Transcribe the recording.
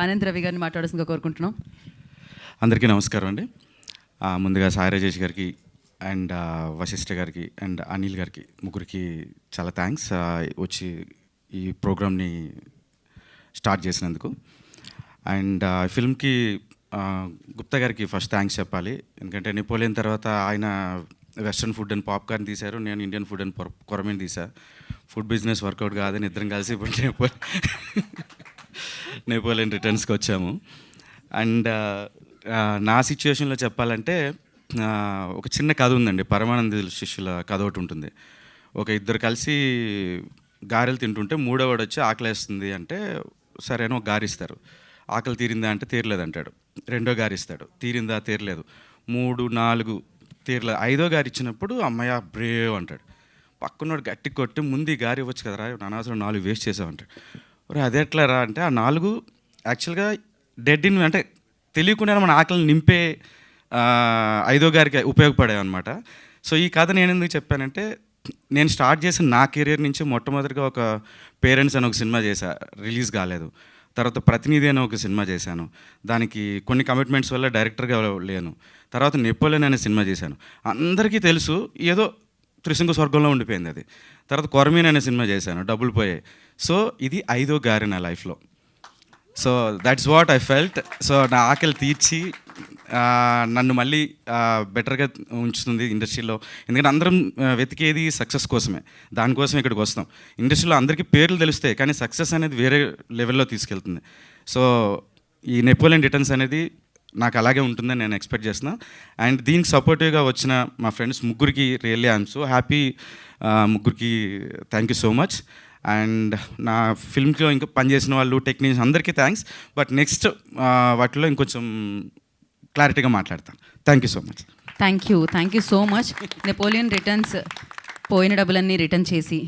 ఆనంద్ రవి గారిని మాట్లాడాల్సిందిగా కోరుకుంటున్నాం. అందరికీ నమస్కారం అండి. ముందుగా సాయి రాజేష్ గారికి అండ్ వశిష్ఠ గారికి అండ్ అనిల్ గారికి ముగ్గురికి చాలా థ్యాంక్స్ వచ్చి ఈ ప్రోగ్రామ్ని స్టార్ట్ చేసినందుకు. అండ్ ఫిల్మ్కి గుప్తా గారికి ఫస్ట్ థ్యాంక్స్ చెప్పాలి. ఎందుకంటే నెపోలియన్ తర్వాత ఆయన వెస్ట్రన్ ఫుడ్ అండ్ పాప్కార్న్ తీశారు, నేను ఇండియన్ ఫుడ్ అండ్ కొరమేన్ తీశా. ఫుడ్ బిజినెస్ వర్కౌట్ కాదని ఇద్దరం కలిసి ఇప్పుడు నెపోలియన్ రిటర్న్స్కి వచ్చాము. అండ్ నా సిచ్యువేషన్లో చెప్పాలంటే ఒక చిన్న కథ ఉందండి. పరమానంద శిష్యుల కథ ఒకటి ఉంటుంది. ఒక ఇద్దరు కలిసి గారెలు తింటుంటే మూడోవాడు వచ్చి ఆకలేస్తుంది అంటే సరేనో ఒక గారిస్తారు. ఆకలి తీరిందా అంటే తీరలేదంటాడు. రెండో గారిస్తాడు, తీరిందా తీరలేదు. 3, 4 తీరలేదు. 5వ గారి ఇచ్చినప్పుడు అమ్మయ్య బ్రేవ్ అంటాడు. పక్కనోడు గట్టి కొట్టి ముందు ఈ గారి ఇవ్వచ్చు కదరా, అనవసరం 4 వేస్ట్ చేసామంటాడు. అదే ఎట్లా రా అంటే ఆ 4 యాక్చువల్గా డెడ్ ఇన్ అంటే తెలియకుండా మన ఆకలిని నింపే 5వ గారికి ఉపయోగపడేవి అనమాట. సో ఈ కథ నేను ఎందుకు చెప్పానంటే, నేను స్టార్ట్ చేసిన నా కెరీర్ నుంచి మొట్టమొదటిగా ఒక పేరెంట్స్ అని ఒక సినిమా చేశా, రిలీజ్ కాలేదు. తర్వాత ప్రతినిధి అని ఒక సినిమా చేశాను, దానికి కొన్ని కమిట్మెంట్స్ వల్ల డైరెక్టర్గా లేను. తర్వాత నెపోలియన్ అనే సినిమా చేశాను, అందరికీ తెలుసు, ఏదో త్రిశంకు స్వర్గంలో ఉండిపోయింది అది. తర్వాత కొరమీన్ అనే సినిమా చేశాను, డబ్బులు పోయాయి. సో ఇది 5వ గారి నా లైఫ్లో. So that's what I felt. So నా ఆకలి తీర్చి నన్ను మళ్ళీ బెటర్గా ఉంచుతుంది ఇండస్ట్రీలో. ఎందుకంటే అందరం వెతికేది సక్సెస్ కోసమే, దానికోసం ఇక్కడికి వస్తాం. ఇండస్ట్రీలో అందరికీ పేర్లు తెలుస్తాయి, కానీ సక్సెస్ అనేది వేరే లెవెల్లో తీసుకెళ్తుంది. సో ఈ నెపోలియన్ రిటర్న్స్ అనేది నాకు అలాగే ఉంటుందని నేను ఎక్స్పెక్ట్ చేస్తున్నా. అండ్ దీనికి సపోర్టివ్గా వచ్చిన మా ఫ్రెండ్స్ ముగ్గురికి రియల్లీ ఐఎమ్ సో హ్యాపీ. ముగ్గురికి thank you so much. And నా ఫిల్మ్లో ఇంకా పనిచేసిన వాళ్ళు, టెక్నీషియన్స్ అందరికీ థ్యాంక్స్. బట్ నెక్స్ట్ వాటిలో ఇంకొంచెం క్లారిటీగా మాట్లాడతాను. Thank you so much. Thank you so much. Napoleon returns పోయిన డబ్బులన్నీ రిటర్న్ చేసి